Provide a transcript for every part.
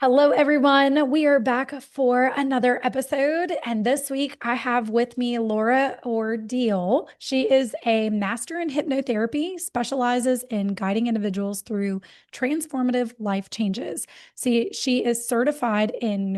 Hello, everyone. We are back for another episode. And this week I have with me Laura Ordile. She is a master in hypnotherapy, specializes in guiding individuals through transformative life changes. See, she is certified in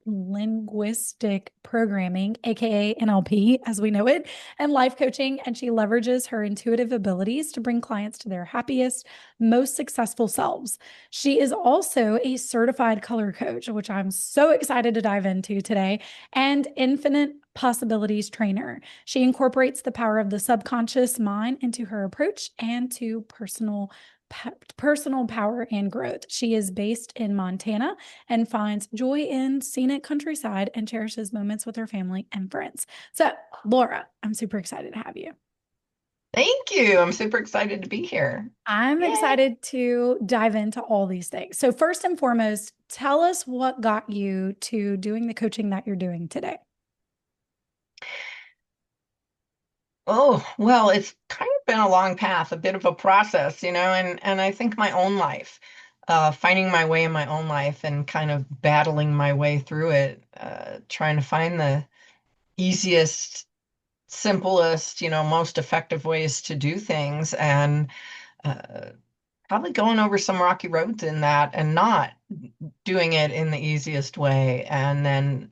linguistic programming, aka NLP, as we know it, and life coaching. And she leverages her intuitive abilities to bring clients to their happiest, most successful selves. She is also a certified color coach, which I'm so excited to dive into today, and infinite possibilities trainer. She incorporates the power of the subconscious mind into her approach and to personal power and growth. She is based in Montana and finds joy in scenic countryside and cherishes moments with her family and friends. So, Laura, I'm super excited to have you. Thank you. I'm super excited to be here. I'm Yay. excited to dive into all these things. So, first and foremost, tell us what got you to doing the coaching that you're doing today. Oh, well, it's kind of been a long path, a bit of a process, and I think my own life, finding my way in my own life and kind of battling my way through it, trying to find the easiest, simplest, most effective ways to do things and uh, probably going over some rocky roads in that and not doing it in the easiest way and then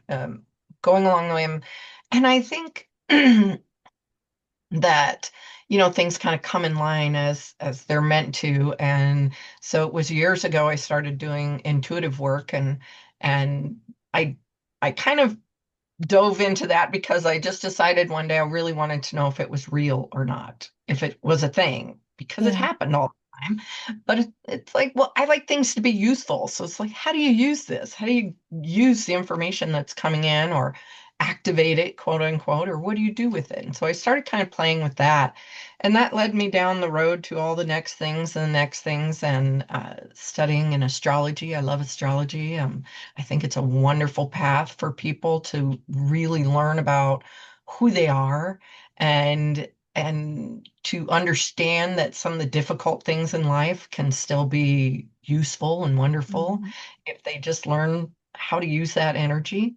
going along the way. And I think that things kind of come in line as they're meant to. And so it was years ago I started doing intuitive work, and I I kind of dove into that because I just decided one day I really wanted to know if it was real or not, if it was a thing, because it Yeah. happened all the time. But it's like, well, I like things to be useful. So it's like, how do you use this? How do you use the information that's coming in or activate it, quote unquote, or what do you do with it? And so I started kind of playing with that. And that led me down the road to all the next things and the next things and studying in astrology. I love astrology. I think it's a wonderful path for people to really learn about who they are and to understand that some of the difficult things in life can still be useful and wonderful Mhm. if they just learn how to use that energy.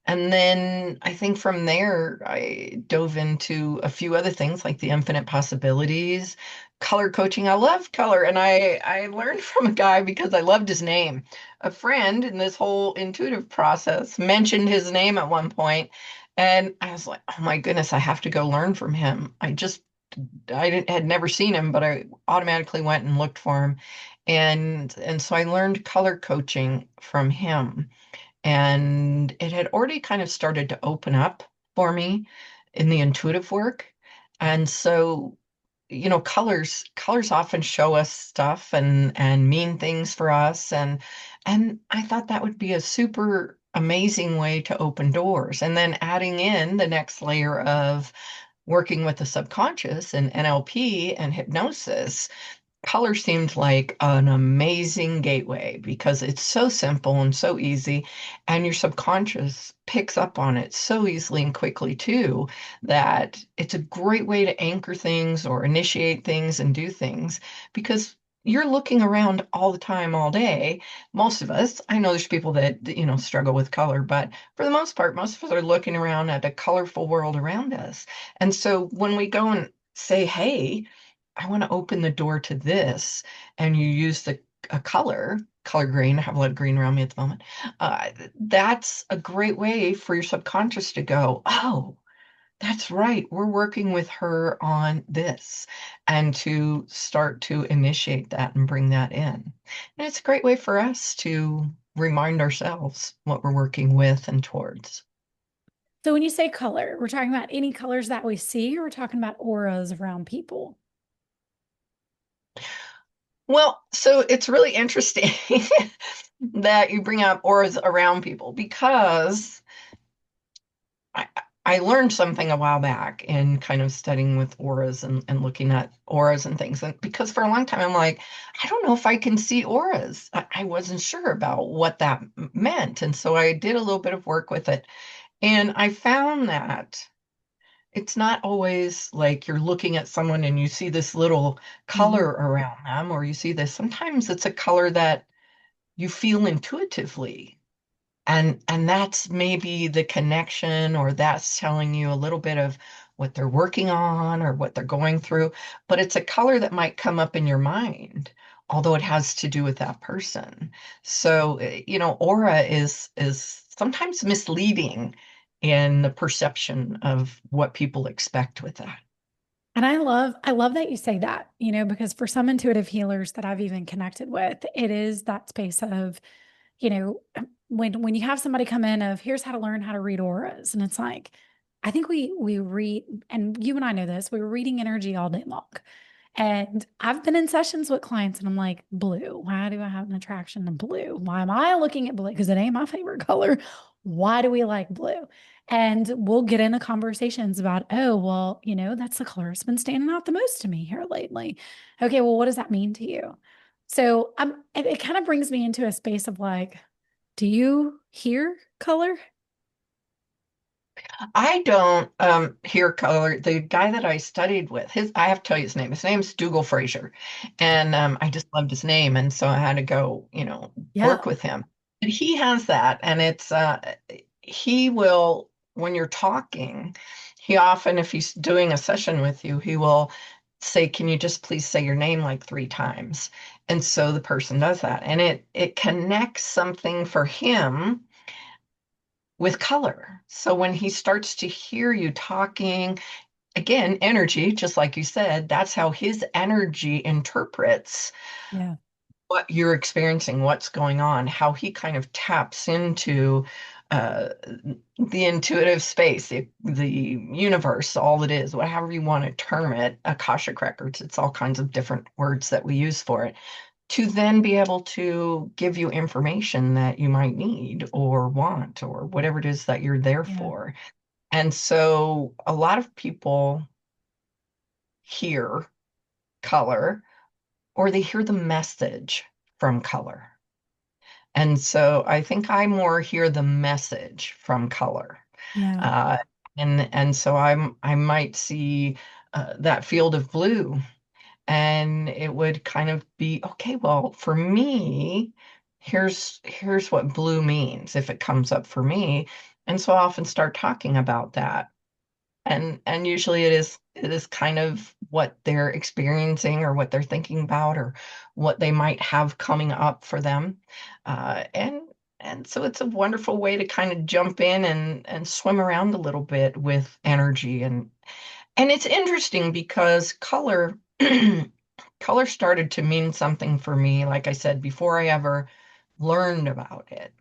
And then I think from there, I dove into a few other things like the infinite possibilities, color coaching. I love color. And I learned from a guy because I loved his name. A friend in this whole intuitive process mentioned his name at one point, and I was like, oh my goodness, I have to go learn from him. Had never seen him, but I automatically went and looked for him. And so I learned color coaching from him. And it had already kind of started to open up for me in the intuitive work. And so, colors often show us stuff and mean things for us. And I thought that would be a super amazing way to open doors. And then adding in the next layer of working with the subconscious and NLP and hypnosis, color seemed like an amazing gateway because it's so simple and so easy, and your subconscious picks up on it so easily and quickly too, that it's a great way to anchor things or initiate things and do things because you're looking around all the time, all day. Most of us, I know there's people that, struggle with color, but for the most part, most of us are looking around at a colorful world around us. And so when we go and say, hey, I want to open the door to this, and you use the a color green. I have a lot of green around me at the moment. That's a great way for your subconscious to go, oh, that's right. We're working with her on this, and to start to initiate that and bring that in. And it's a great way for us to remind ourselves what we're working with and towards. So, when you say color, we're talking about any colors that we see, or we're talking about auras around people. Well, so it's really interesting that you bring up auras around people because I, I learned something a while back in kind of studying with auras and looking at auras and things. And because for a long time, I'm like, I don't know if I can see auras. I wasn't sure about what that meant. And so I did a little bit of work with it. And I found that it's not always like you're looking at someone and you see this little color Mhm. around them, or you see this. Sometimes it's a color that you feel intuitively. And that's maybe the connection, or that's telling you a little bit of what they're working on or what they're going through. But it's a color that might come up in your mind, although it has to do with that person. So, aura is sometimes misleading in the perception of what people expect with that. And I love that you say that, because for some intuitive healers that I've even connected with, it is that space of, you know, when you have somebody come in of here's how to learn how to read auras. And it's like, I think we read, and you and I know this, we were reading energy all day long. And I've been in sessions with clients and I'm like, blue, why do I have an attraction to blue? Why am I looking at blue? Because it ain't my favorite color. Why do we like blue? And we'll get into conversations about, oh, well, that's the color that's been standing out the most to me here lately. Okay, well, what does that mean to you? So it kind of brings me into a space of like, do you hear color? I don't hear color. The guy that I studied with, I have to tell you his name. His name's Dougal Fraser. And I just loved his name. And so I had to go, Yeah. work with him. And he has that. And he will, when you're talking, he often, if he's doing a session with you, he will say, can you just please say your name like 3 times? And so the person does that. And it connects something for him with color. So when he starts to hear you talking, again, energy, just like you said, that's how his energy interprets Yeah. what you're experiencing, what's going on, how he kind of taps into uh, the intuitive space, the universe, all it is, whatever you want to term it, Akashic records, it's all kinds of different words that we use for it, to then be able to give you information that you might need or want or whatever it is that you're there Yeah. for. And so a lot of people hear color, or they hear the message from color. And so I think I more hear the message from color. Yeah. Uh, and so I might see that field of blue, and it would kind of be, okay, well, for me, here's what blue means if it comes up for me. And so I often start talking about that. And usually it is kind of what they're experiencing or what they're thinking about or what they might have coming up for them. And so it's a wonderful way to kind of jump in and swim around a little bit with energy. And it's interesting because color color started to mean something for me, like I said, before I ever learned about it.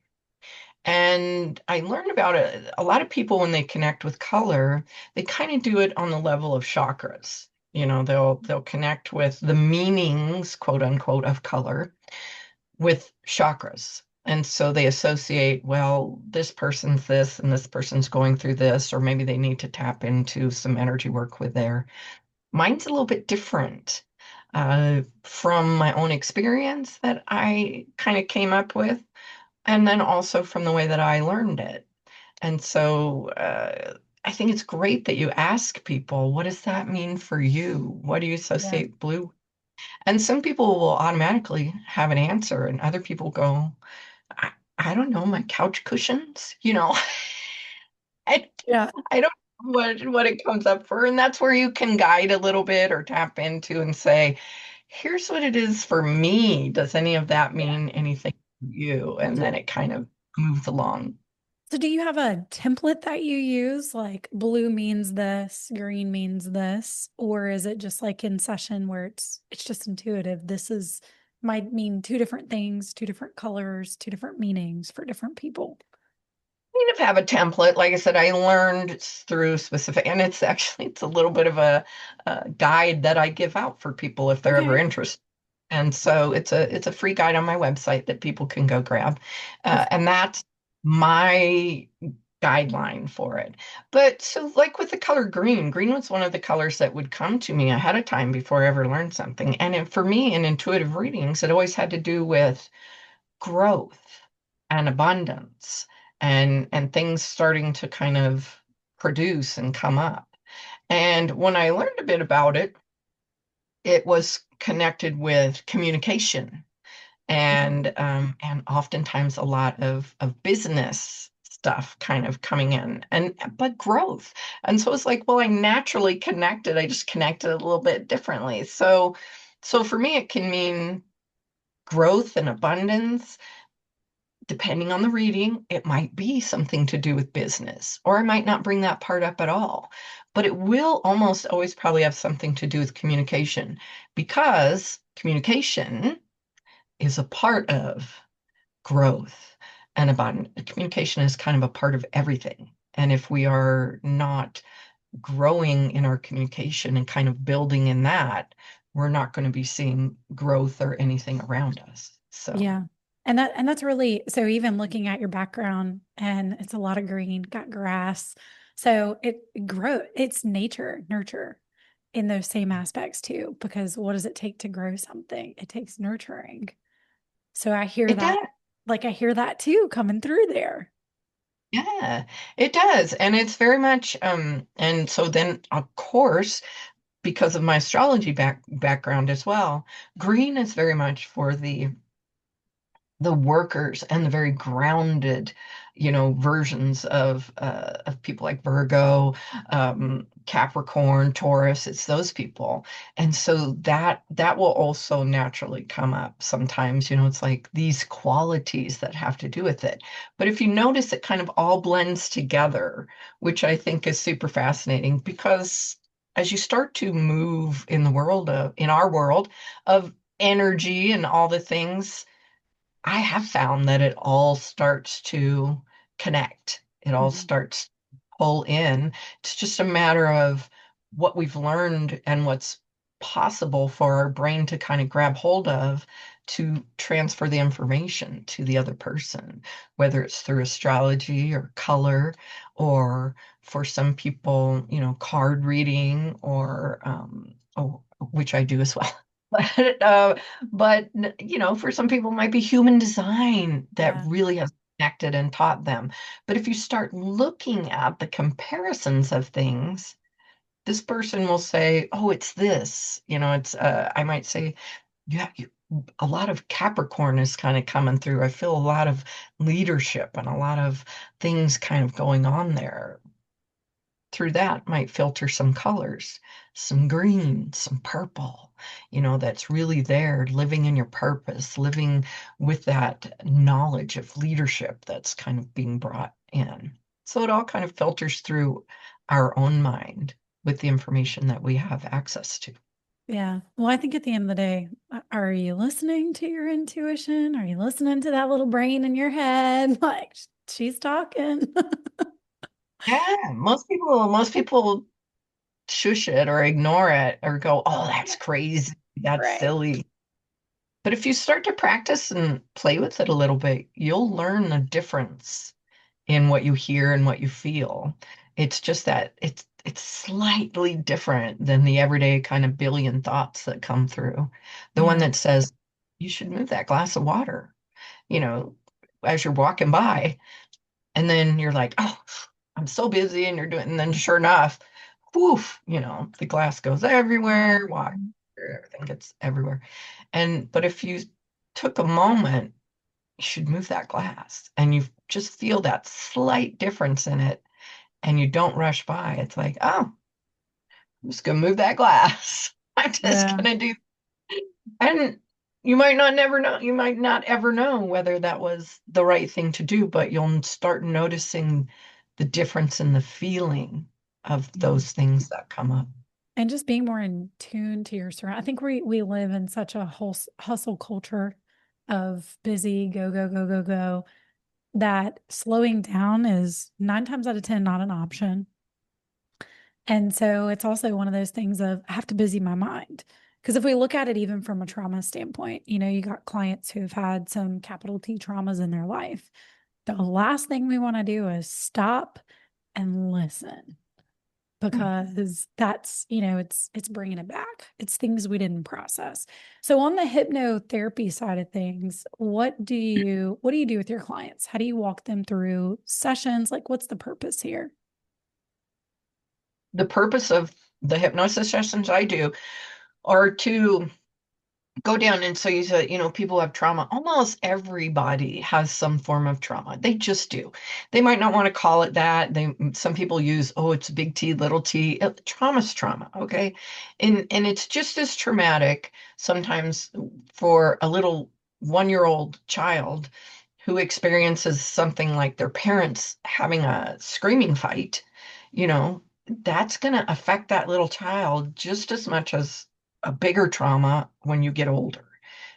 And I learned about it. A lot of people, when they connect with color, they kind of do it on the level of chakras. They'll connect with the meanings, quote unquote, of color with chakras. And so they associate, well, this person's this and this person's going through this, or maybe they need to tap into some energy work with their. Mine's a little bit different from my own experience that I kind of came up with, and then also from the way that I learned it. And so I think it's great that you ask people, what does that mean for you? What do you Yeah. associate blue? And some people will automatically have an answer, and other people go, I don't know, my couch cushions, I, Yeah. I don't know what it comes up for. And that's where you can guide a little bit or tap into and say, here's what it is for me. Does any of that Yeah. mean anything to you? And So, then it kind of moves along. so do you have a template that you use? Like blue means this, green means this, or is it just like in session where it's just intuitive? This is might mean two different things, two different colors, two different meanings for different people. Kind of have a template. Like I said, I learned through specific, and it's a little bit of a guide that I give out for people if they're ever Okay. interested. And so it's a free guide on my website that people can go grab, Perfect. and that's my guideline for it. But so, like with the color green, green was one of the colors that would come to me ahead of time before I ever learned something. And for me, in intuitive readings, it always had to do with growth and abundance and things starting to kind of produce and come up. And when I learned a bit about it, it was connected with communication and oftentimes a lot of business stuff kind of coming in, and but growth. And so it's like, well, I naturally connected. I just connected a little bit differently. So for me, it can mean growth and abundance. Depending on the reading, it might be something to do with business, or I might not bring that part up at all. But it will almost always probably have something to do with communication, because communication is a part of growth and abundance. Communication is kind of a part of everything. And if we are not growing in our communication and kind of building in that, we're not going to be seeing growth or anything around us. So. Yeah. And that's really, so even looking at your background, and it's a lot of green, got grass. So it grow, it's nature, nurture in those same aspects too, because what does it take to grow something? It takes nurturing. So I hear It does. that, like I hear that too coming through there. Yeah, it does. And it's very much, and so then, of course, because of my astrology background as well, green is very much for the workers and the very grounded, versions of people like Virgo, Capricorn, Taurus. It's those people, and so that will also naturally come up sometimes. It's like these qualities that have to do with it. But if you notice, it kind of all blends together, which I think is super fascinating because as you start to move in the world in our world of energy and all the things, I have found that it all starts to connect. It all Mhm. starts to pull in. It's just a matter of what we've learned and what's possible for our brain to kind of grab hold of to transfer the information to the other person, whether it's through astrology or color, or for some people, card reading, or which I do as well. But for some people, it might be human design that Yeah. really has connected and taught them. But if you start looking at the comparisons of things, this person will say, "Oh, it's this." It's I might say, "Yeah, a lot of Capricorn is kind of coming through. I feel a lot of leadership and a lot of things kind of going on there." Through that might filter some colors, some green, some purple, that's really there, living in your purpose, living with that knowledge of leadership that's kind of being brought in. So it all kind of filters through our own mind with the information that we have access to. Yeah. Well, I think at the end of the day, are you listening to your intuition? Are you listening to that little brain in your head? Like she's talking. Yeah, most people shush it or ignore it or go, "Oh, that's crazy. That's Right. silly." But if you start to practice and play with it a little bit, you'll learn the difference in what you hear and what you feel. It's just that it's slightly different than the everyday kind of billion thoughts that come through. The one Yeah. that says, "You should move that glass of water," you know, as you're walking by. And then you're like, "Oh, I'm so busy," and you're doing, and then sure enough, woof, the glass goes everywhere, water, everything gets everywhere. But if you took a moment, you should move that glass and you just feel that slight difference in it, and you don't rush by. It's like, "Oh, I'm just gonna move that glass." I'm just Yeah. gonna do, and you might not never know, you might not ever know whether that was the right thing to do, but you'll start noticing the difference in the feeling of Yeah. those things that come up. And just being more in tune to your surround. I think we live in such a hustle culture of busy, go, go, go, go, go, that slowing down is 9 times out of 10 not an option. And so it's also one of those things of I have to busy my mind. Because if we look at it even from a trauma standpoint, you got clients who've had some capital T traumas in their life. The last thing we want to do is stop and listen, because that's, it's bringing it back. It's things we didn't process. So on the hypnotherapy side of things, what do you do with your clients? How do you walk them through sessions? Like what's the purpose here? The purpose of the hypnosis sessions I do are to go down. And so you said, people have trauma. Almost everybody has some form of trauma. They just do. They might not want to call it that. Some people use, oh, it's big T, little t. Trauma's trauma, okay? And it's just as traumatic sometimes for a little 1-year-old child who experiences something like their parents having a screaming fight, that's going to affect that little child just as much as a bigger trauma when you get older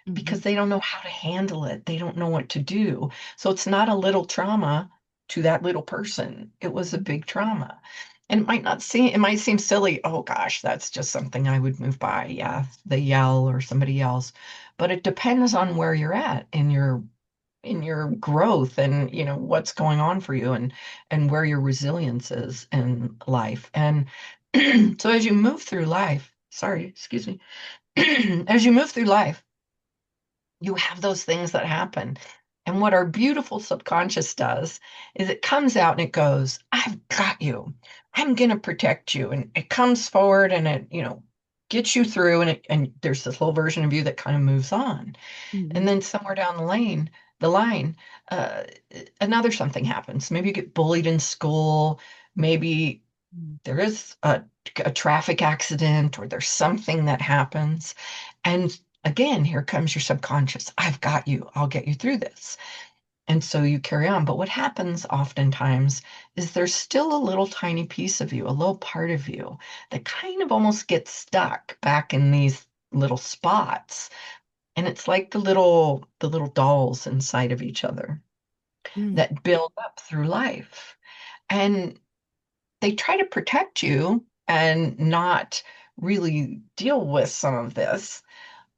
Mhm. because they don't know how to handle it. They don't know what to do. So it's not a little trauma to that little person. It was a big trauma. And it might seem silly. Oh gosh, that's just something I would move by. Yeah, they yell or somebody else. But it depends on where you're at in your growth and what's going on for you and where your resilience is in life. And so as you move through life, sorry, excuse me, as you move through life, you have those things that happen. And what our beautiful subconscious does is it comes out and it goes, I've got you. I'm going to protect you. And it comes forward and it, gets you through and there's this little version of you that kind of moves on. And Mhm. then somewhere down the line, uh, another something happens. Maybe you get bullied in school. Maybe there is a traffic accident or there's something that happens. And again, here comes your subconscious. I've got you. I'll get you through this. And so you carry on. But what happens oftentimes is there's still a little tiny piece of you, a little part of you that kind of almost gets stuck back in these little spots. And it's like the little dolls inside of each other Mm. that build up through life. And they try to protect you and not really deal with some of this,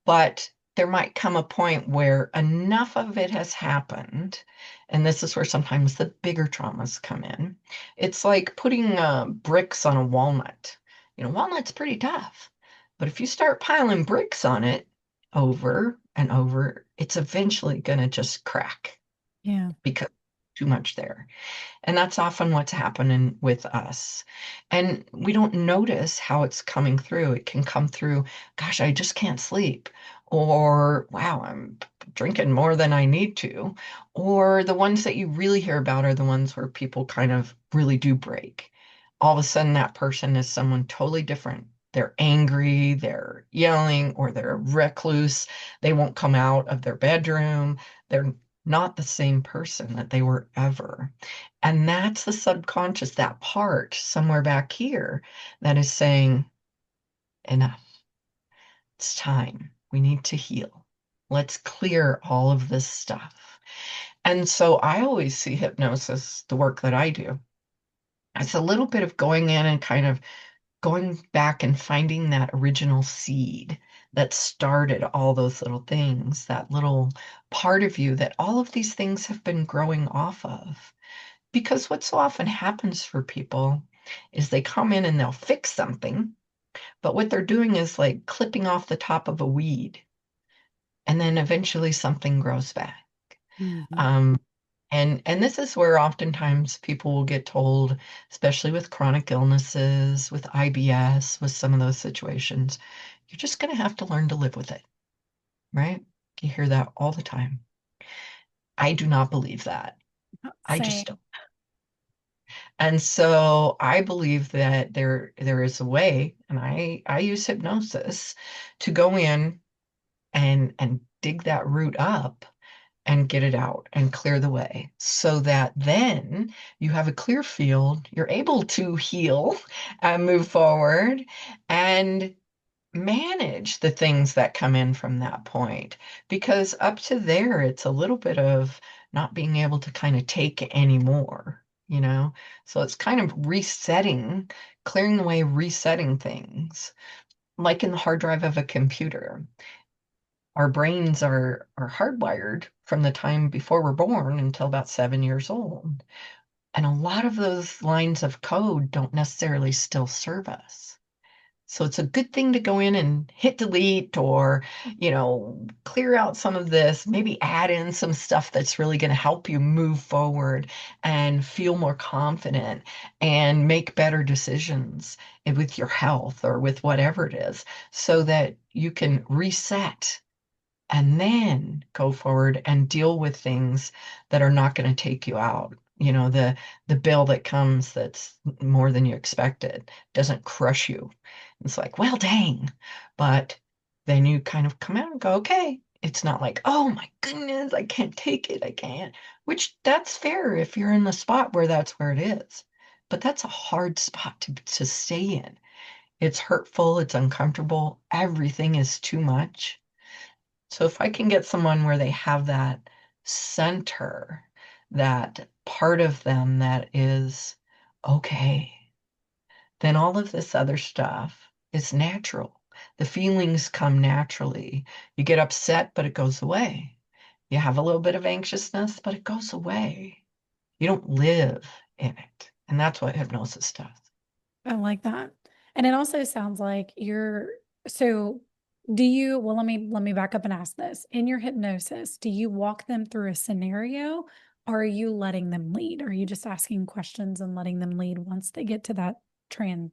but there might come a point where enough of it has happened, and this is where sometimes the bigger traumas come in. It's like putting bricks on a walnut. Walnut's pretty tough, but if you start piling bricks on it over and over, it's eventually going to just crack Yeah. because too much there. And that's often what's happening with us. And we don't notice how it's coming through. It can come through, gosh, I just can't sleep. Or, wow, I'm drinking more than I need to. Or the ones that you really hear about are the ones where people kind of really do break. All of a sudden, that person is someone totally different. They're angry, they're yelling, or they're recluse. They won't come out of their bedroom. They're not the same person that they were ever. And that's the subconscious, that part somewhere back here that is saying, enough. It's time. We need to heal. Let's clear all of this stuff. And so I always see hypnosis, the work that I do, as a little bit of going in and kind of going back and finding that original seed that started all those little things, that little part of you that all of these things have been growing off of. Because what so often happens for people is they come in and they'll fix something, but what they're doing is like clipping off the top of a weed, and then eventually something grows back. Mhm. Um, and this is where oftentimes people will get told, especially with chronic illnesses, with IBS, with some of those situations, you're just going to have to learn to live with it, right? You hear that all the time. I do not believe that. I just Same. don't. And so I believe that there is a way, and I use hypnosis to go in and dig that root up and get it out and clear the way so that then you have a clear field, you're able to heal and move forward and manage the things that come in from that point. Because up to there, it's a little bit of not being able to kind of take anymore. So it's kind of resetting, clearing the way, resetting things, like in the hard drive of a computer. Our brains are hardwired from the time before we're born until about 7 years old. And a lot of those lines of code don't necessarily still serve us. So it's a good thing to go in and hit delete or, clear out some of this, maybe add in some stuff that's really going to help you move forward and feel more confident and make better decisions with your health or with whatever it is so that you can reset and then go forward and deal with things that are not going to take you out. The bill that comes that's more than you expected doesn't crush you. It's like, well, dang. But then you kind of come out and go, okay. It's not like, oh my goodness, I can't take it. I can't. Which that's fair if you're in the spot where that's where it is. But that's a hard spot to stay in. It's hurtful, it's uncomfortable, everything is too much. So if I can get someone where they have that center, that part of them that is okay, then all of this other stuff is natural. The feelings come naturally. You get upset, but it goes away. You have a little bit of anxiousness, but it goes away. You don't live in it. And that's what hypnosis does. I like that. And it also sounds like so do you, well, let me back up and ask this. In your hypnosis, do you walk them through a scenario or are you letting them lead? Are you just asking questions and letting them lead once they get to that trans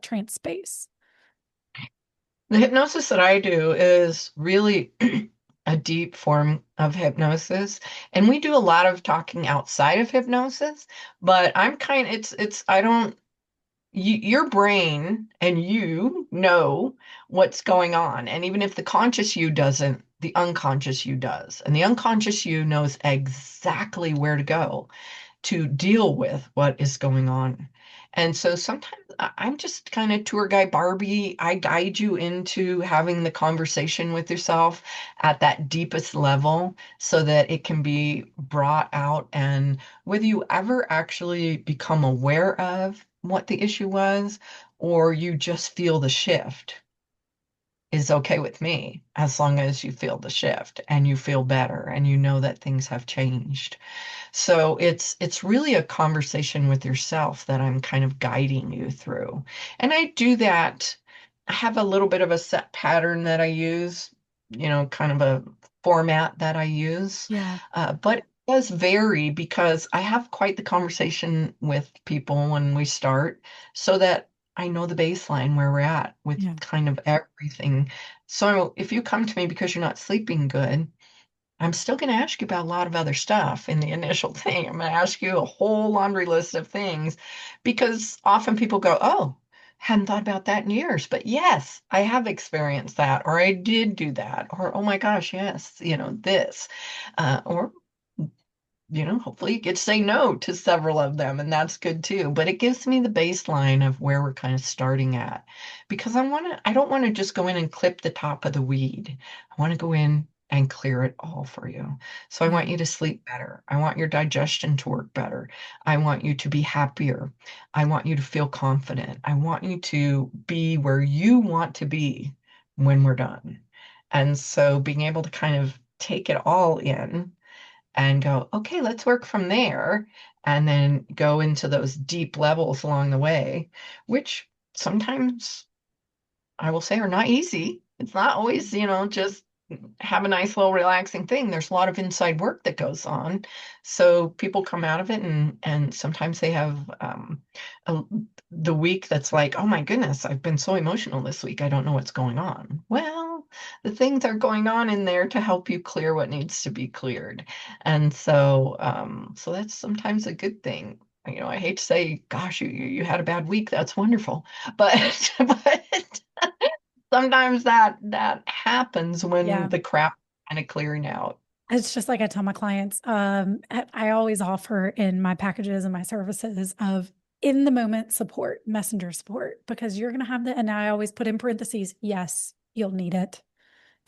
trance space? The hypnosis that I do is really a deep form of hypnosis, and we do a lot of talking outside of hypnosis, but I don't, your brain and you know what's going on. And even if the conscious you doesn't, the unconscious you does. And the unconscious you knows exactly where to go to deal with what is going on. And so sometimes I'm just kind of tour guide Barbie. I guide you into having the conversation with yourself at that deepest level so that it can be brought out. And whether you ever actually become aware of what the issue was or you just feel the shift is okay with me as long as you feel the shift and you feel better and you know that things have changed. So it's really a conversation with yourself that I'm kind of guiding you through. And I do that. I have a little bit of a set pattern that I use, kind of a format that I use. Yeah. But it does vary because I have quite the conversation with people when we start so that I know the baseline where we're at with Yeah. kind of everything. So if you come to me because you're not sleeping good, I'm still going to ask you about a lot of other stuff in the initial thing. I'm going to ask you a whole laundry list of things because often people go, oh, hadn't thought about that in years. But yes, I have experienced that, or I did do that, or oh my gosh, yes, this. Or hopefully you get to say no to several of them, and that's good too. But it gives me the baseline of where we're kind of starting at because I don't want to just go in and clip the top of the weed. I want to go in and clear it all for you. So I want Yeah. you to sleep better. I want your digestion to work better. I want you to be happier. I want you to feel confident. I want you to be where you want to be when we're done. And so being able to kind of take it all in and go, okay, let's work from there. And then go into those deep levels along the way, which sometimes I will say are not easy. It's not always, just have a nice little relaxing thing. There's a lot of inside work that goes on. So people come out of it and sometimes they have a, the week that's like, oh my goodness, I've been so emotional this week. I don't know what's going on. Well, the things are going on in there to help you clear what needs to be cleared. And so that's sometimes a good thing. I hate to say, gosh, you had a bad week. That's wonderful. But but sometimes that happens when Yeah. the crap kind of clearing out. It's just like I tell my clients, I always offer in my packages and my services of in the moment support, messenger support, because you're going to have the, and I always put in parentheses, yes, you'll need it.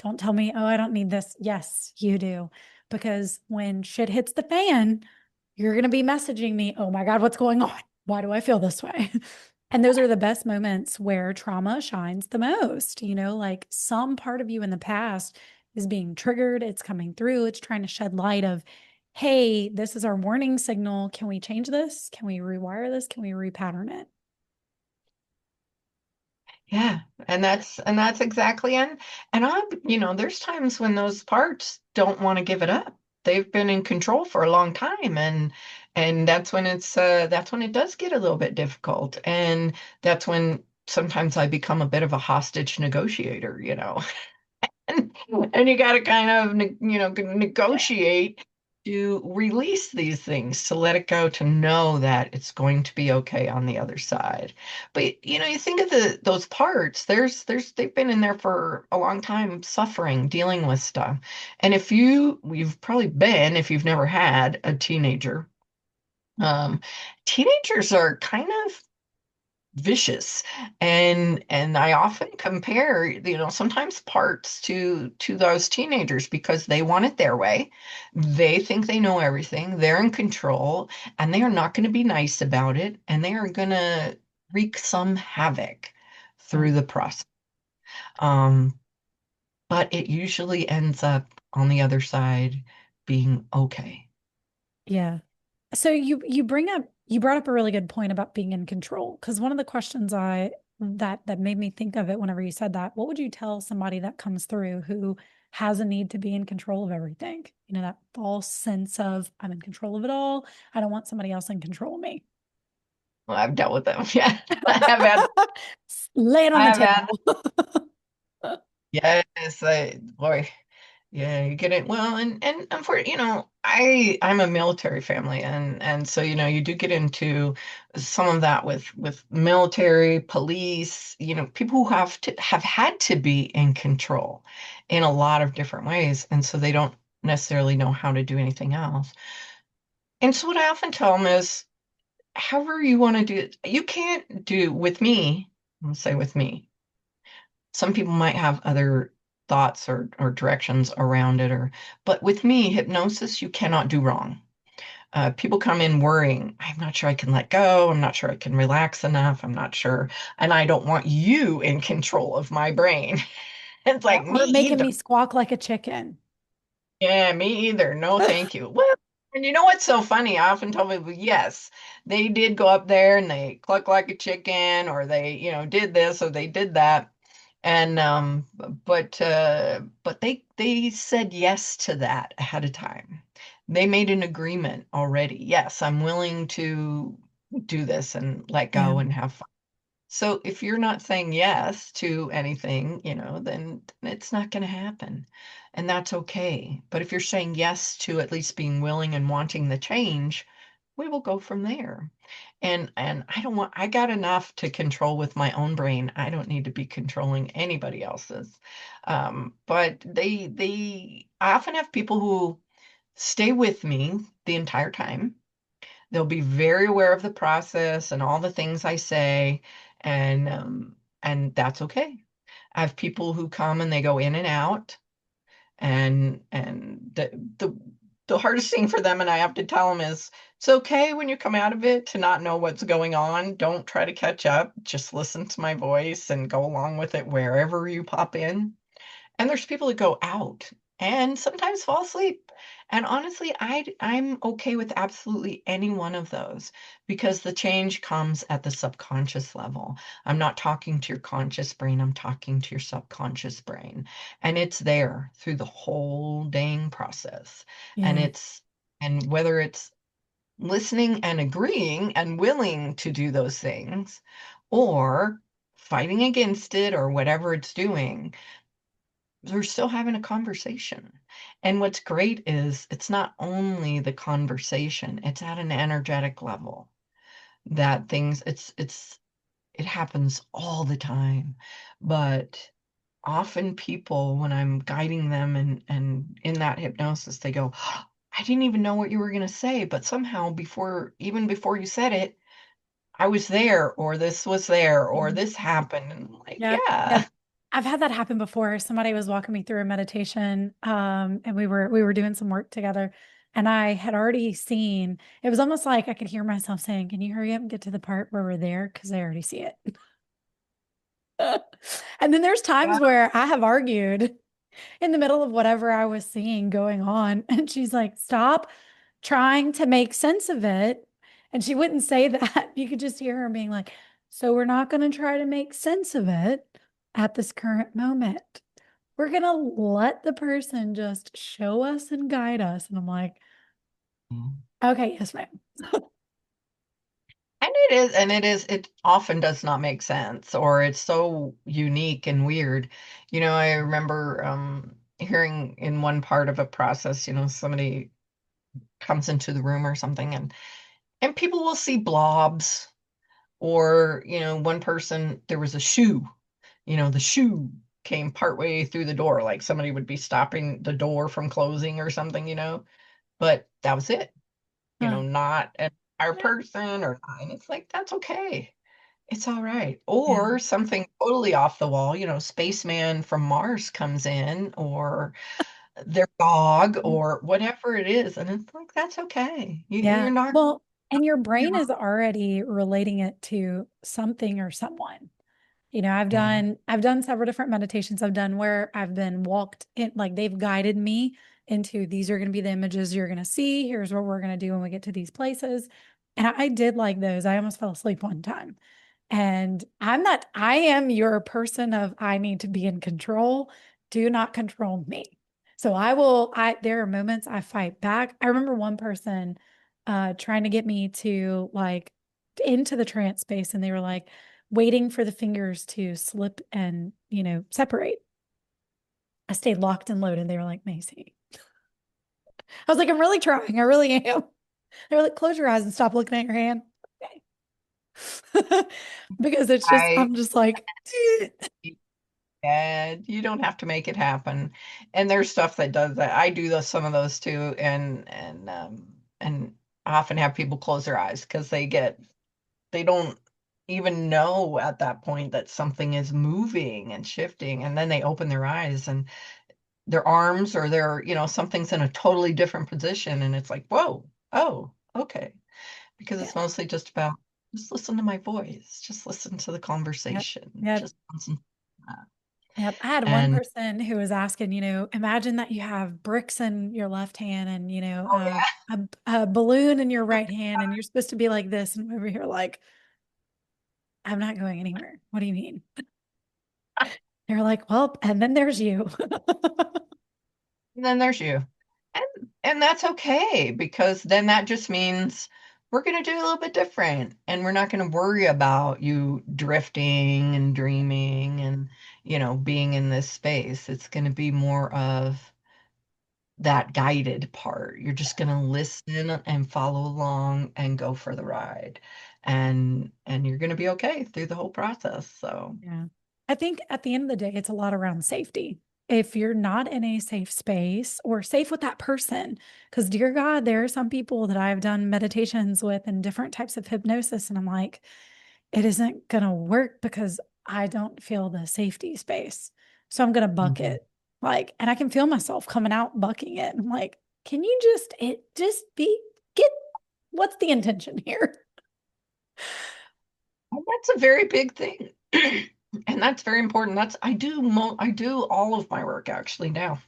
Don't tell me, oh, I don't need this. Yes, you do. Because when shit hits the fan, you're going to be messaging me, oh my God, what's going on? Why do I feel this way? And those are the best moments where trauma shines the most. Like some part of you in the past is being triggered, it's coming through, it's trying to shed light of, hey, this is our warning signal. Can we change this? Can we rewire this? Can we repattern it? Yeah, and that's exactly and there's times when those parts don't want to give it up. They've been in control for a long time and that's when it does get a little bit difficult. And that's when sometimes I become a bit of a hostage negotiator. And you got to kind of, negotiate to release these things, to let it go, to know that it's going to be okay on the other side. But you think of those parts, they've been in there for a long time, suffering, dealing with stuff. And you've probably been, if you've never had a teenager, um, teenagers are kind of vicious, and I often compare, sometimes parts to those teenagers because they want it their way. They think they know everything, they're in control, and they are not going to be nice about it, and they are going to wreak some havoc Yeah. through the process. um but it usually ends up on the other side being okay. Yeah. So you brought up a really good point about being in control, because one of the questions I that made me think of it whenever you said that, what would you tell somebody that comes through who has a need to be in control of everything? That false sense of I'm in control of it all. I don't want somebody else in control of me. Well, I've dealt with them. Yeah, I have had Lay it on I the have had table. yes, boy. Yeah, you get it. Well, and for, I'm a military family, and so, you do get into some of that with military, police, people who have had to be in control in a lot of different ways, and so they don't necessarily know how to do anything else. And so what I often tell them is, however you want to do it, you can't do with me, I'll say with me. Some people might have other thoughts or directions around it, but with me, hypnosis, you cannot do wrong. People come in worrying, I'm not sure I can let go, I'm not sure I can relax enough, I'm not sure, and I don't want you in control of my brain. It's Yeah, like, me or making either. me squawk like a chicken. Yeah, me either. No, thank you. Well, and you know what's so funny? I often tell people, yes, they did go up there and they cluck like a chicken, or they, did this or they did that. And but they said yes to that ahead of time. They made an agreement already. Yes, I'm willing to do this and let Yeah. go and have fun. So if you're not saying yes to anything, then it's not going to happen. And that's okay. But if you're saying yes to at least being willing and wanting the change, we will go from there. And I got enough to control with my own brain. I don't need to be controlling anybody else's. But I often have people who stay with me the entire time. They'll be very aware of the process and all the things I say, and that's okay. I have people who come and they go in and out, and the hardest thing for them, and I have to tell them, is it's okay when you come out of it to not know what's going on. Don't try to catch up. Just listen to my voice and go along with it wherever you pop in. And there's people that go out and sometimes fall asleep. And honestly, I'm okay with absolutely any one of those, because the change comes at the subconscious level. I'm not talking to your conscious brain, I'm talking to your subconscious brain. And it's there through the whole dang process. And Yeah. whether it's listening and agreeing and willing to do those things, or fighting against it, or whatever it's doing, they're still having a conversation. And what's great is it's not only the conversation, it's at an energetic level that it happens all the time. But often people, when I'm guiding them and in that hypnosis, they go, I didn't even know what you were going to say, but somehow even before you said it, I was there, or this was there, or Mhm. this happened. And I'm like, Yeah. yeah. Yeah. I've had that happen before. Somebody was walking me through a meditation, and we were doing some work together, and I had already seen, it was almost like I could hear myself saying, "Can you hurry up and get to the part where we're there?" Because I already see it. And then there's times where I have argued in the middle of whatever I was seeing going on. And she's like, stop trying to make sense of it. And she wouldn't say that. You could just hear her being like, so we're not going to try to make sense of it at this current moment. We're going to let the person just show us and guide us. And I'm like, And okay, yes, ma'am. It is, and it often does not make sense, or it's so unique and weird. I remember hearing in one part of a process, somebody comes into the room or something, and people will see blobs, or, one person, there was a shoe, the shoe came partway through the door, like somebody would be stopping the door from closing or something, but that was it, Huh. not an entire Yeah. person or not. And it's like, that's okay. It's all right. Yeah. Or something totally off the wall, spaceman from Mars comes in, or their dog, or whatever it is. And it's like, that's okay. Yeah. You're not, Well, and your you're brain not. is already relating it to something or someone. Yeah. I've done several different meditations I've done where I've been walked in, like they've guided me into these are going to be the images you're going to see. Here's what we're going to do when we get to these places. And I did like those. I almost fell asleep one time. And I am your person of I need to be in control. Do not control me. So there are moments I fight back. I remember one person trying to get me to like into the trance space, and they were like waiting for the fingers to slip and, separate. I stayed locked and loaded. They were like, Macy. I was like, I'm really trying. I really am. They were like, close your eyes and stop looking at your hand. Okay. Because I, I'm just like, and you don't have to make it happen. And there's stuff that does that. I do some of those too, and often have people close their eyes because they don't even know at that point that something is moving and shifting, and then they open their eyes and their arms, or something's in a totally different position, and it's like, whoa, oh, okay. Because yeah, it's mostly just about, just listen to my voice, just listen to the yep, conversation, yep, just listen to that. yep. I had one And person who was asking, imagine that you have bricks in your left hand and, oh yeah. a balloon in your right hand, and you're supposed to be like this. And I'm over here like, I'm not going anywhere. What do you mean? They're like, well, and then there's you. And then there's you. And that's okay, because then that just means we're going to do a little bit different, and we're not going to worry about you drifting and dreaming and, being in this space. It's going to be more of that guided part. You're just going to listen and follow along and go for the ride. And you're going to be okay through the whole process. So, Yeah. I think at the end of the day, it's a lot around safety. If you're not in a safe space or safe with that person, because dear God, there are some people that I've done meditations with and different types of hypnosis, and I'm like, it isn't going to work because I don't feel the safety space. So I'm going to buck mhm. it. Like, and I can feel myself coming out bucking it. I'm like, can you just get, what's the intention here? And that's a very big thing. And that's very important. I do all of my work actually now,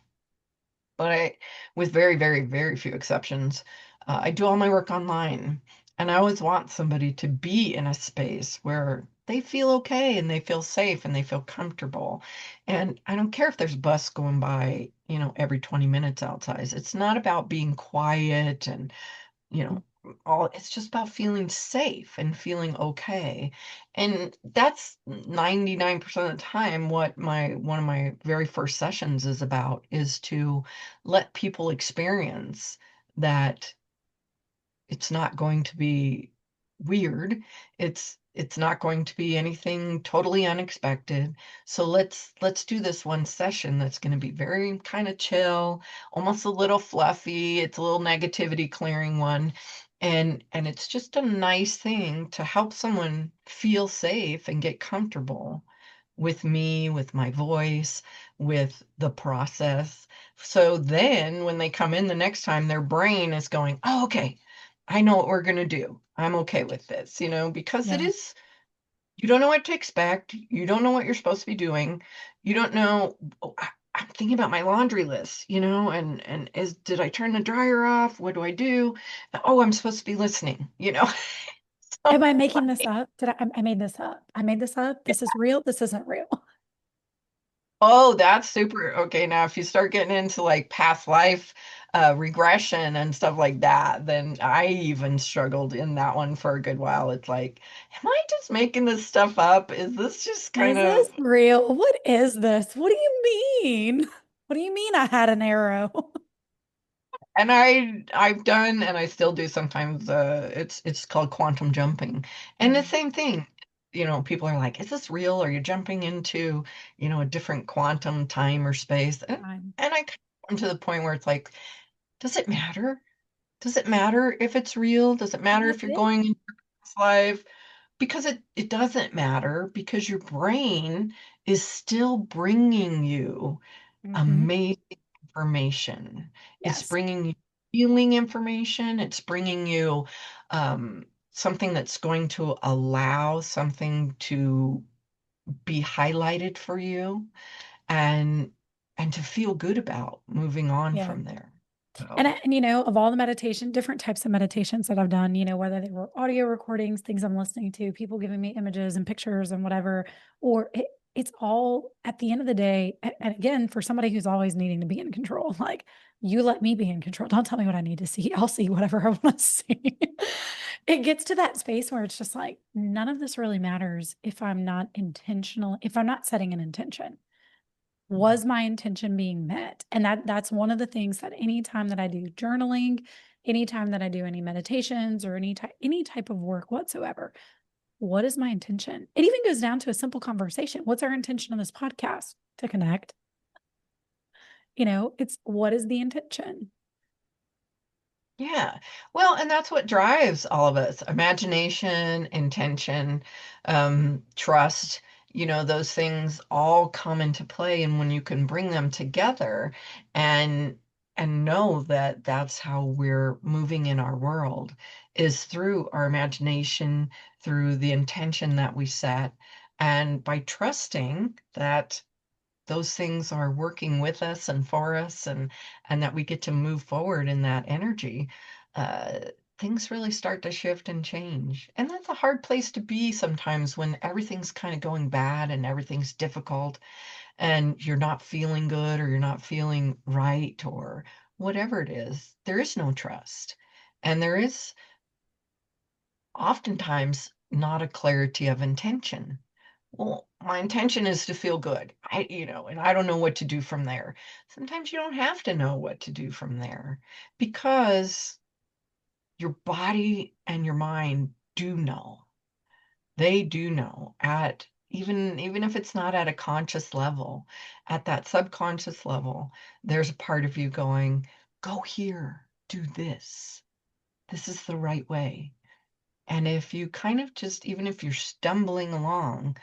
but with very, very, very few exceptions, I do all my work online. And I always want somebody to be in a space where they feel okay and they feel safe and they feel comfortable. And I don't care if there's a bus going by, every 20 minutes outside. It's not about being quiet and, you know, all it's just about feeling safe and feeling okay. And that's 99% of the time what my one of my very first sessions is about, is to let people experience that it's not going to be weird. It's not going to be anything totally unexpected. So let's do this one session that's going to be very kind of chill, almost a little fluffy. It's a little negativity clearing one. And it's just a nice thing to help someone feel safe and get comfortable with me, with my voice, with the process. So then when they come in the next time, their brain is going, oh, okay, I know what we're going to do. I'm okay with this, because Yeah. you don't know what to expect. You don't know what you're supposed to be doing. You don't know, oh, I'm thinking about my laundry list, did I turn the dryer off? What do I do? Oh, I'm supposed to be listening, So Am I it's making this like, up? I made this up. I made this up. This is real. This isn't real. Oh, that's super. Okay, now if you start getting into like past life regression and stuff like that, then I even struggled in that one for a good while. It's like, am I just making this stuff up? Is this just kind Is of, this real? What is this? What do you mean? What do you mean I had an arrow? and I've done and I still do sometimes it's called quantum jumping. And the Mhm. same thing, people are like, is this real? Are you jumping into, a different quantum time or space? Fine. And I come to the point where it's like, does it matter? Does it matter if it's real? Does it matter That's if you're it. going into past life? Because it doesn't matter because your brain is still bringing you Hmm. amazing information. It's Yes. bringing you healing information. It's bringing you something that's going to allow something to be highlighted for you and to feel good about moving on Yeah. from there. And, So, of all the meditation, different types of meditations that I've done, whether they were audio recordings, things I'm listening to, people giving me images and pictures and whatever, or it's all at the end of the day. And again, for somebody who's always needing to be in control, like you let me be in control. Don't tell me what I need to see. I'll see whatever I want to see. It gets to that space where it's just like, none of this really matters if I'm not intentional, if I'm not setting an intention. Was my intention being met? And that's one of the things that anytime that I do journaling, anytime that I do any meditations or any type of work whatsoever, what is my intention? It even goes down to a simple conversation. What's our intention on this podcast? To connect. It's what is the intention? yeah. Well, and that's what drives all of us. Imagination, intention, trust, those things all come into play. And when you can bring them together and know that that's how we're moving in our world is through our imagination, through the intention that we set, and by trusting that those things are working with us and for us and that we get to move forward in that energy, uh, things really start to shift and change. And that's a hard place to be sometimes when everything's kind of going bad and everything's difficult and you're not feeling good or you're not feeling right or whatever it is. There is no trust. And there is oftentimes not a clarity of intention. Well, my intention is to feel good. And I don't know what to do from there. Sometimes you don't have to know what to do from there because your body and your mind do know. They do know at even if it's not at a conscious level, at that subconscious level, there's a part of you going, go here, do this. This is the right way. And if you kind of just, even if you're stumbling along,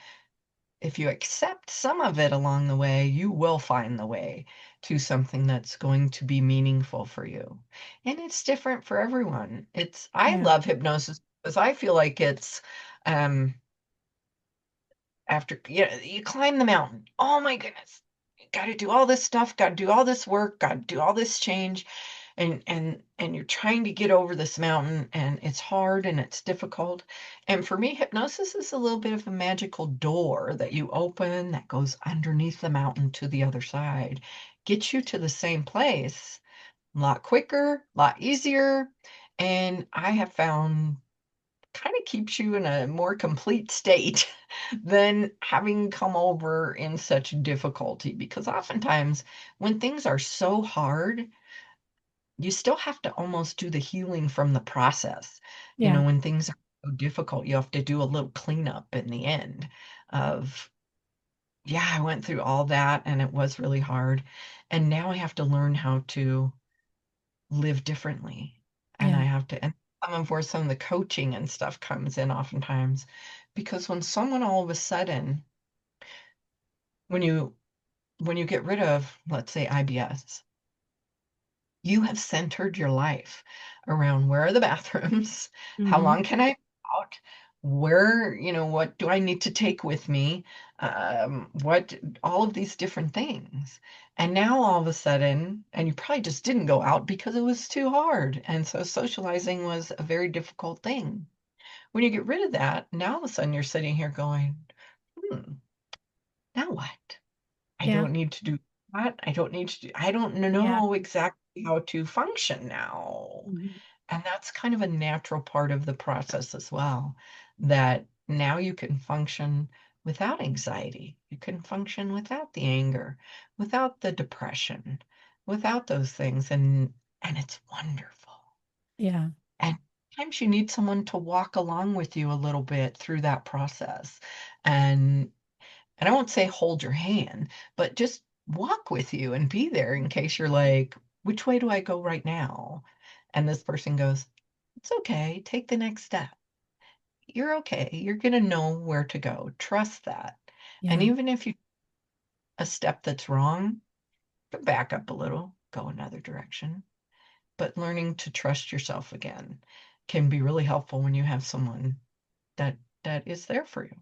if you accept some of it along the way, you will find the way to something that's going to be meaningful for you. And it's different for everyone. I Yeah. love hypnosis because I feel like it's, um, after you climb the mountain. Oh my goodness. Got to do all this stuff, got to do all this work, got to do all this change and you're trying to get over this mountain and it's hard and it's difficult. And for me, hypnosis is a little bit of a magical door that you open that goes underneath the mountain to the other side, gets you to the same place a lot quicker, a lot easier. And I have found kind of keeps you in a more complete state than having come over in such difficulty. Because oftentimes, when things are so hard, you still have to almost do the healing from the process. Yeah. When things are so difficult, you have to do a little cleanup in the end of, yeah, I went through all that and it was really hard. And now I have to learn how to live differently. And Yeah. I have to, and some of the coaching and stuff comes in oftentimes because when someone all of a sudden, when you get rid of, let's say, IBS, you have centered your life around where are the bathrooms, how Hmm. long can I out, where, what do I need to take with me, what, all of these different things. And now all of a sudden, and you probably just didn't go out because it was too hard. And so socializing was a very difficult thing. When you get rid of that, now all of a sudden you're sitting here going, hmm, now what? I Yeah. don't need to do that. I don't need to do, I don't Yeah. know exactly how to function now. Mhm. And that's kind of a natural part of the process as well, that now you can function without anxiety. You can function without the anger, without the depression, without those things. And it's wonderful. Yeah. And sometimes you need someone to walk along with you a little bit through that process. And and I won't say hold your hand, but just walk with you and be there in case you're like, which way do I go right now? And this person goes, it's okay. Take the next step. You're okay. You're going to know where to go. Trust that. And Yeah. even if you a step that's wrong, back up a little, go another direction. But learning to trust yourself again can be really helpful when you have someone that that is there for you.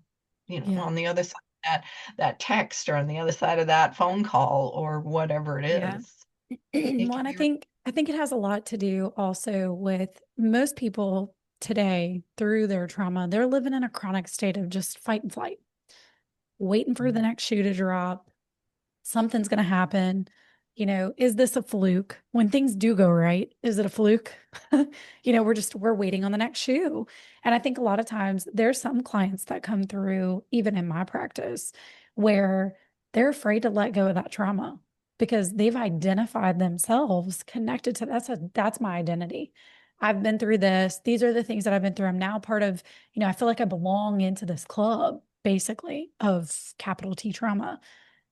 You know, Yeah. on the other side of that text or on the other side of that phone call or whatever it Yeah. is. It Well, can and be I think it has a lot to do also with most people today through their trauma. They're living in a chronic state of just fight and flight, waiting for the next shoe to drop. Something's going to happen. Is this a fluke? When things do go right, is it a fluke? We're waiting on the next shoe. And I think a lot of times there's some clients that come through, even in my practice, where they're afraid to let go of that trauma because they've identified themselves connected to that's my identity. I've been through this. These are the things that I've been through. I'm now part of, I feel like I belong into this club, basically, of capital T trauma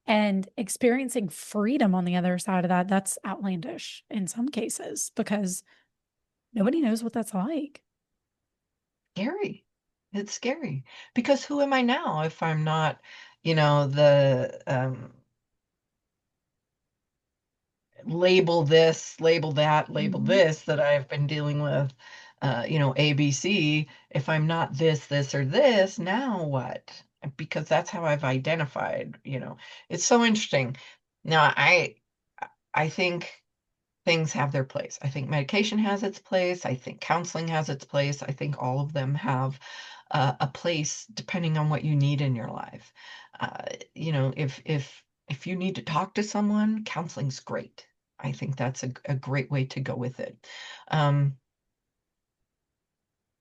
and experiencing freedom on the other side of that. That's outlandish in some cases because nobody knows what that's like. scary. It's scary because who am I now if I'm not, the label this, label that, label Mhm. this that I've been dealing with, ABC. If I'm not this, this, or this, now what? Because that's how I've identified. It's so interesting. Now, I think things have their place. I think medication has its place. I think counseling has its place. I think all of them have a place depending on what you need in your life. If you need to talk to someone, counseling's great. I think that's a great way to go with it. Um,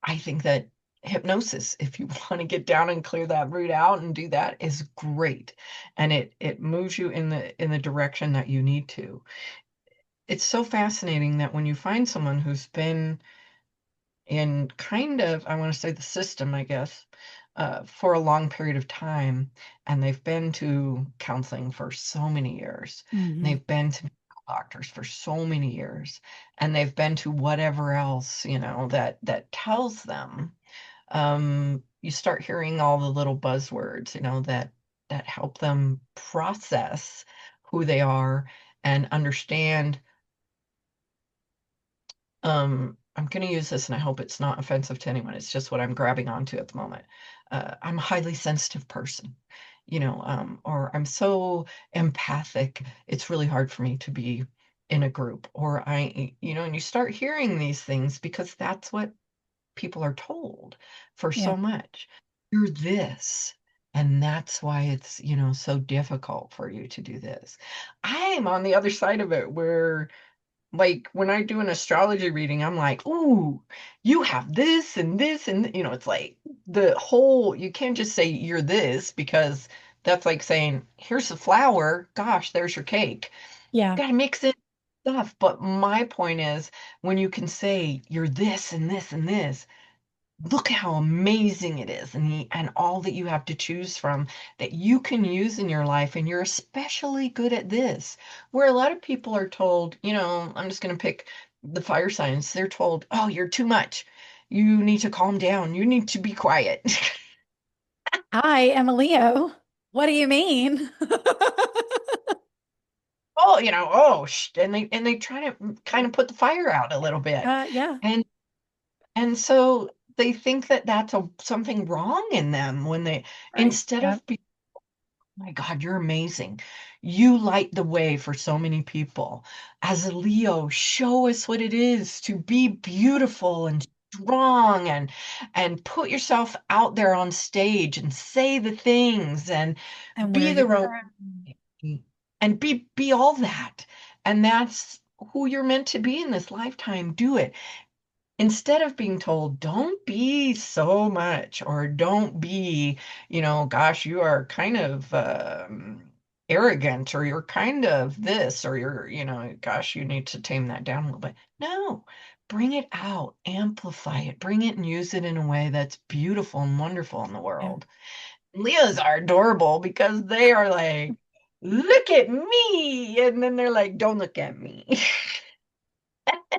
I think that hypnosis, if you want to get down and clear that root out and do that, is great, and it moves you in the direction that you need to. It's so fascinating that when you find someone who's been in kind of, I want to say the system, I guess, for a long period of time, and they've been to counseling for so many years, and Mhm. they've been to doctors for so many years, and they've been to whatever else, that tells them, you start hearing all the little buzzwords, that help them process who they are and understand. I'm going to use this and I hope it's not offensive to anyone. It's just what I'm grabbing onto at the moment. I'm a highly sensitive person, or I'm so empathic. It's really hard for me to be in a group, or and you start hearing these things because that's what people are told for Yeah. so much. You're this. And that's why it's, so difficult for you to do this. I'm on the other side of it where, like, when I do an astrology reading, I'm like, ooh, you have this and this, and it's like you can't just say you're this because that's like saying, here's the flour, gosh, there's your cake. Yeah. Gotta mix in stuff. But my point is, when you can say you're this and this and this, look how amazing it is, and all that you have to choose from that you can use in your life, and you're especially good at this, where a lot of people are told, I'm just going to pick the fire signs. They're told, oh, you're too much, you need to calm down, you need to be quiet. I am a Leo. What do you mean? Oh, and they try to kind of put the fire out a little bit, Yeah. and so they think that that's something wrong in them when they, Right. instead Yeah. of my God, you're amazing. You light the way for so many people. As a Leo, show us what it is to be beautiful and strong, and put yourself out there on stage and say the things and And wear be the your role. crown. and be all that. And that's who you're meant to be in this lifetime. Do it. Instead of being told, don't be so much, or don't be, gosh, you are kind of arrogant, or you're kind of this, or you're, gosh, you need to tame that down a little bit. No, bring it out, amplify it, bring it and use it in a way that's beautiful and wonderful in the Yeah. world. Leos are adorable because they are like, look at me. And then they're like, don't look at me.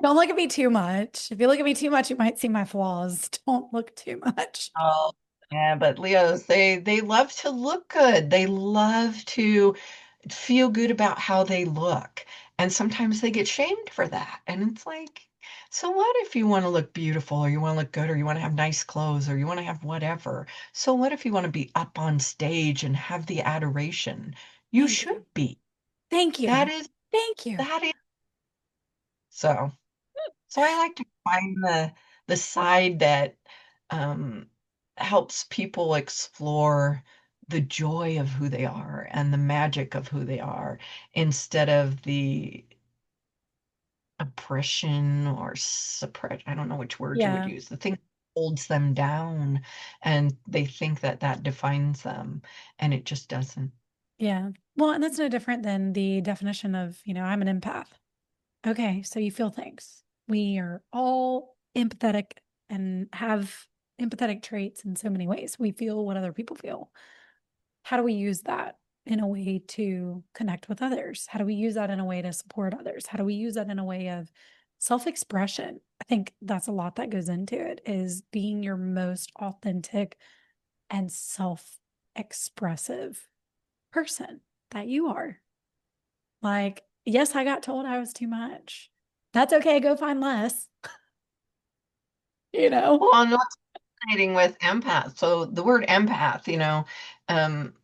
Don't look at me too much. If you look at me too much, you might see my flaws. Don't look too much. Oh, yeah, but Leos, they love to look good. They love to feel good about how they look. And sometimes they get shamed for that. And it's like, so what if you want to look beautiful, or you want to look good, or you want to have nice clothes, or you want to have whatever? So what if you want to be up on stage and have the adoration? You Thank should you. be. Thank you. That is Thank you. that is so. So I like to find the side that um, helps people explore the joy of who they are and the magic of who they are, instead of the oppression or suppress. I don't know which word you would Yeah. use. The thing that holds them down, and they think that that defines them, and it just doesn't. Yeah. Well, and that's no different than the definition of, I'm an empath. Okay. So you feel things. We are all empathetic and have empathetic traits in so many ways. We feel what other people feel. How do we use that in a way to connect with others? How do we use that in a way to support others? How do we use that in a way of self-expression? I think that's a lot that goes into it, is being your most authentic and self-expressive person that you are. Like, yes, I got told I was too much. That's okay. Go find less, you know? Well, and what's fascinating with empath, so the word empath, um,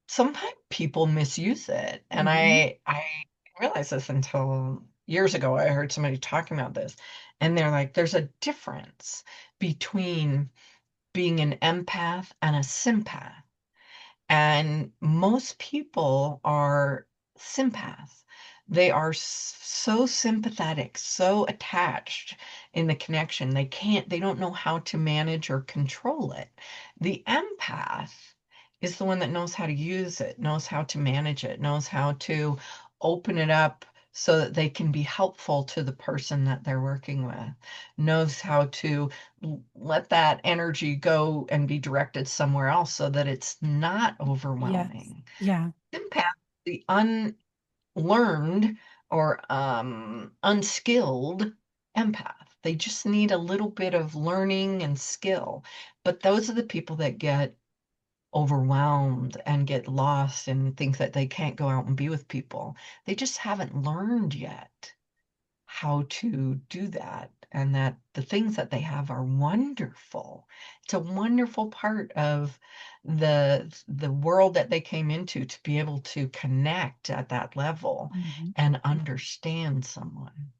sometimes people misuse it. And Mhm. I didn't realize this until years ago. I heard somebody talking about this, and they're like, there's a difference between being an empath and a sympath. And most people are sympaths. They are so sympathetic, so attached in the connection. They don't know how to manage or control it. The empath is the one that knows how to use it, knows how to manage it, knows how to open it up so that they can be helpful to the person that they're working with, knows how to let that energy go and be directed somewhere else so that it's not Yes. overwhelming. Yeah. Empath, the unlearned or unskilled empath. They just need a little bit of learning and skill. But those are the people that get overwhelmed and get lost and think that they can't go out and be with people. They just haven't learned yet how to do that, and that the things that they have are wonderful. It's a wonderful part of the world that they came into, to be able to connect at that level Mhm. and understand someone.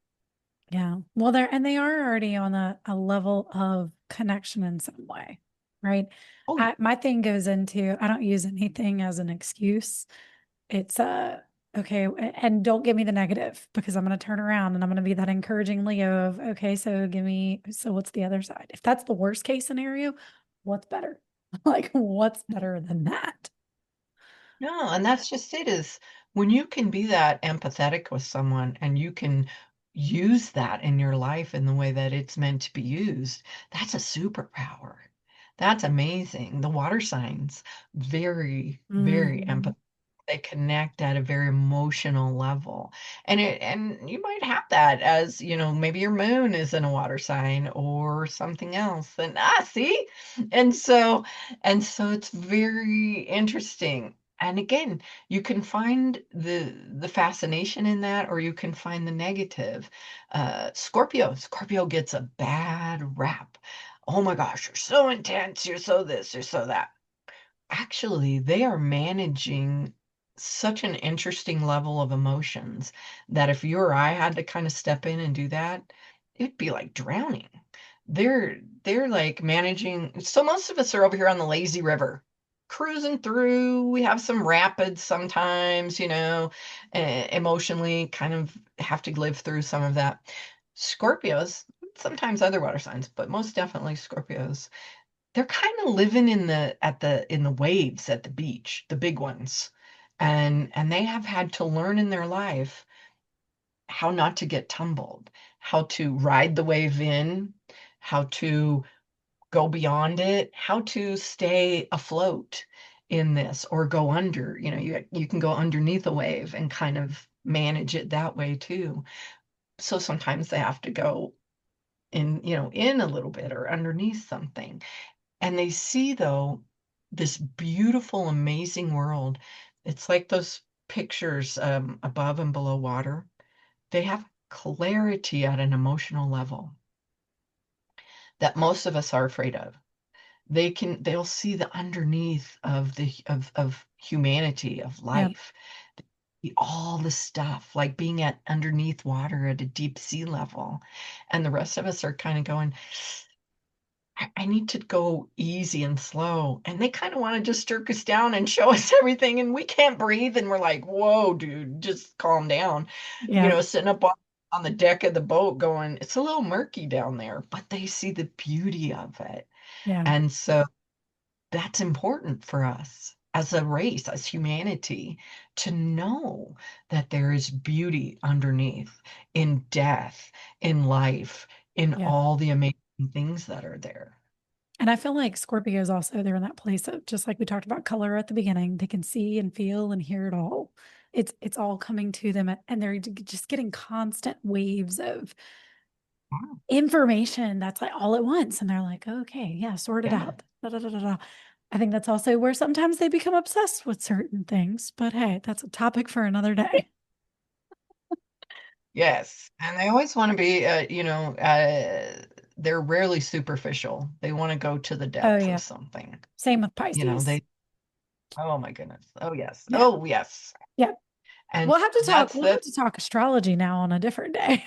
Yeah. Well, they are already on a level of connection in some way, right? Oh, My thing goes into, I don't use anything as an excuse. It's okay, and don't give me the negative, because I'm going to turn around and I'm going to be that encouraging Leo of, okay, so what's the other side? If that's the worst case scenario, what's better? Like, what's better than that? no, and that's just it, is when you can be that empathetic with someone and you can use that in your life in the way that it's meant to be used, that's a superpower. That's amazing. The water signs, very, very Mhm. empathetic. They connect at a very emotional level. And you might have that as, maybe your moon is in a water sign or something else. And see? And so it's very interesting. And again, you can find the fascination in that, or you can find the negative. Scorpio gets a bad rap. Oh my gosh, you're so intense, you're so this, you're so that. Actually, they are managing such an interesting level of emotions that if you or I had to kind of step in and do that, it'd be like drowning. They're like managing. So most of us are over here on the lazy river. cruising through. We have some rapids sometimes, emotionally kind of have to live through some of that. Scorpios, sometimes other water signs, but most definitely Scorpios, they're kind of living in the waves at the beach, the big ones. And they have had to learn in their life how not to get tumbled, how to ride the wave in, how to go beyond it, how to stay afloat in this or go under. You can go underneath a wave and kind of manage it that way too. So sometimes they have to go in a little bit or underneath something. And they see, though, this beautiful, amazing world. It's like those pictures above and below water. They have clarity at an emotional level that most of us are afraid of. They'll see the underneath of of humanity, of Yeah. life, all the stuff, like being at underneath water at a deep sea level. And the rest of us are kind of going, I need to go easy and slow. And they kind of want to just jerk us down and show us everything. And we can't breathe. And we're like, whoa, dude, just calm down. Yeah. Sitting up on the deck of the boat going, it's a little murky down there, but they see the beauty of it. Yeah. And so that's important for us as a race, as humanity, to know that there is beauty underneath in death, in life, in Yeah. all the amazing things that are there. And I feel like Scorpios also, they're in that place of just like we talked about color at the beginning, they can see and feel and hear it all. It's all coming to them and they're just getting constant waves of Wow. information that's like all at once. And they're like, okay, yeah, sort it Yeah. out. Da, da, da, da, da. I think that's also where sometimes they become obsessed with certain things. But hey, that's a topic for another day. Yes. And they always want to be, they're rarely superficial. They want to go to the Oh depth of yeah. something. Same with Pisces. They, oh my goodness. Oh, yes. Yeah. Oh, yes. Yeah. And that's We'll the, have to talk astrology now on a different day.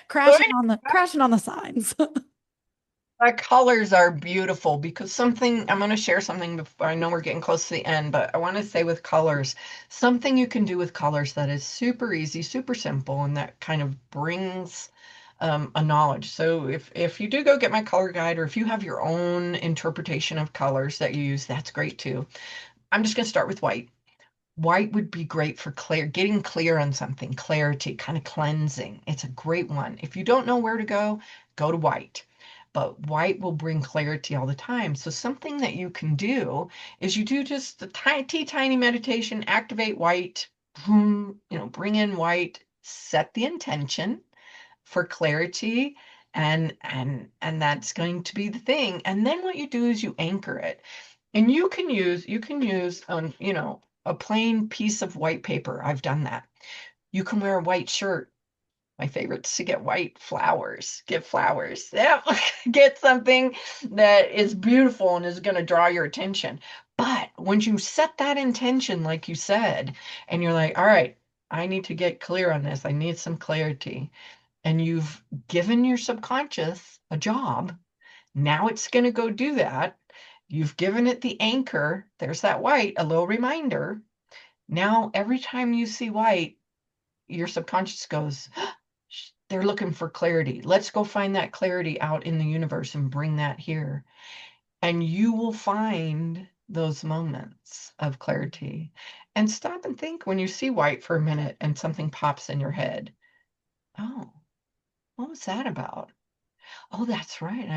Crashing on the signs. the colors are beautiful because something, I'm going to share something before I know we're getting close to the end, but I want to say with colors, something you can do with colors that is super easy, super simple, and that kind of brings a knowledge. So if you do go get my color guide, or if you have your own interpretation of colors that you use, that's great too. I'm just going to start with white. White would be great for getting clear on something, clarity, kind of cleansing. It's a great one. If you don't know where to go to white. But white will bring clarity all the time. So something that you can do is you do just a tiny, tiny meditation, activate white, bring in white, set the intention for clarity, and that's going to be the thing. And then what you do is you anchor it. And you can use a plain piece of white paper. I've done that. You can wear a white shirt. My favorite is to get white flowers. Get flowers. Yeah, get something that is beautiful and is going to draw your attention. But when you set that intention, like you said, and you're like, all right, I need to get clear on this. I need some clarity. And you've given your subconscious a job. Now it's going to go do that. You've given it the anchor. There's that white, a little reminder. Now, every time you see white, your subconscious goes, they're looking for clarity. Let's go find that clarity out in the universe and bring that here. And you will find those moments of clarity. And stop and think when you see white for a minute and something pops in your head. Oh, what was that about? Oh, that's right.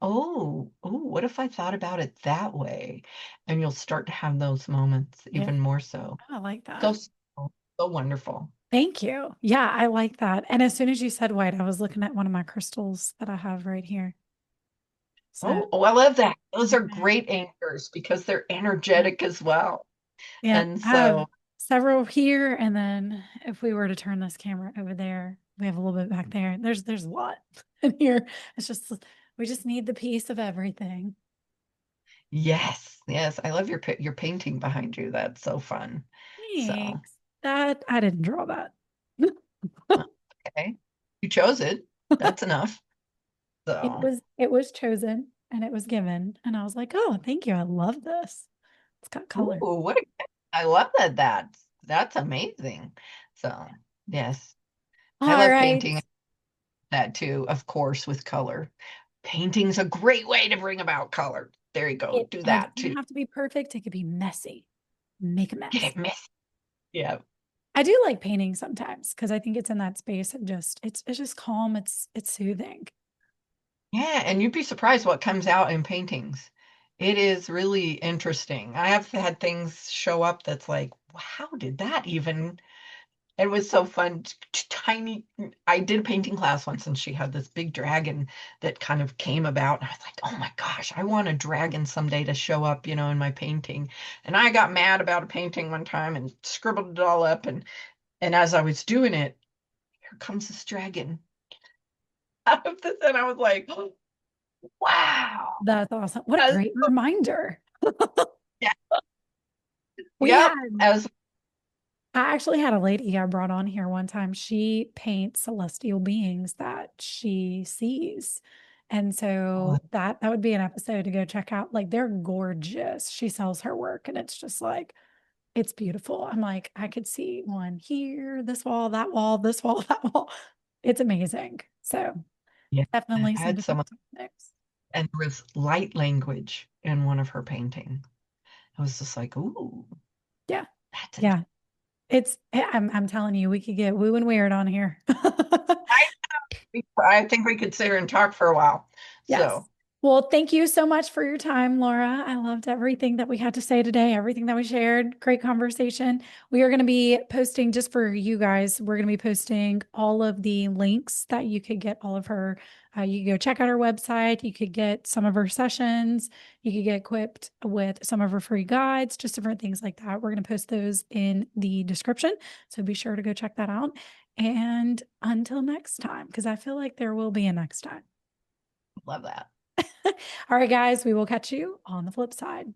What if I thought about it that way? And you'll start to have those moments Yeah, even more so. I like So, that. so wonderful. Thank you. Yeah, I like that. And as soon as you said white, I was looking at one of my crystals that I have right here. So, Oh, I love that. Those are great anchors because they're yeah, energetic as well. yeah, And I have so, several here, and then if we were to turn this camera over there, we have a little bit back there. There's a lot in here. It's just we just need the piece of everything. yes, yes, I love your painting behind you. That's so fun. So, Thanks. That I didn't draw that. okay, you chose it. That's enough. So, It was chosen. and it was given. And I was like, oh, thank you. I love this. It's got color. Ooh, I love that. That's amazing. So, yes, I All love right. painting that too, of course, with color. Painting's a great way to bring about color. There you go. Do And it that too. doesn't have to be perfect. It could be messy. Make a Get mess. it messy. Yeah. I do like painting sometimes because I think it's in that space of just it's just calm. It's soothing. Yeah, and you'd be surprised what comes out in paintings. It is really interesting. I have had things show up that's like, how did that even? It was so fun. Tiny. I did a painting class once, and she had this big dragon that kind of came about. And I was like, oh my gosh, I want a dragon someday to show up, in my painting. And I got mad about a painting one time and scribbled it all up. And as I was doing it, here comes this dragon out of this, and I was like, wow. That's awesome. What a That's great reminder. Yeah. We Yep. had As I actually had a lady I brought on here one time. She paints celestial beings that she sees. And oh, so that would be an episode to go check out. Like they're gorgeous. She sells her work and it's just like it's beautiful. I'm like, I could see one here, this wall, this wall, that wall. It's amazing. So yeah. I definitely some had different someone, techniques. and there was light language in one of her paintings. I was just like, ooh, Yeah. that's it. Yeah. I'm telling you, we could get woo and weird on here. I think we could sit here and talk for a while. Yes. So, Well, thank you so much for your time, Laura. I loved everything that we had to say today, everything that we shared. Great conversation. We are going to be posting just for you guys, we're going to be posting all of the links that you could get all of her. You could go check out her website. You could get some of her sessions. You could get equipped with some of her free guides, just different things like that. We're going to post those in the description. So be sure to go check that out. And until next time, because I feel like there will be a next time. love that. All right, guys, we will catch you on the flip side.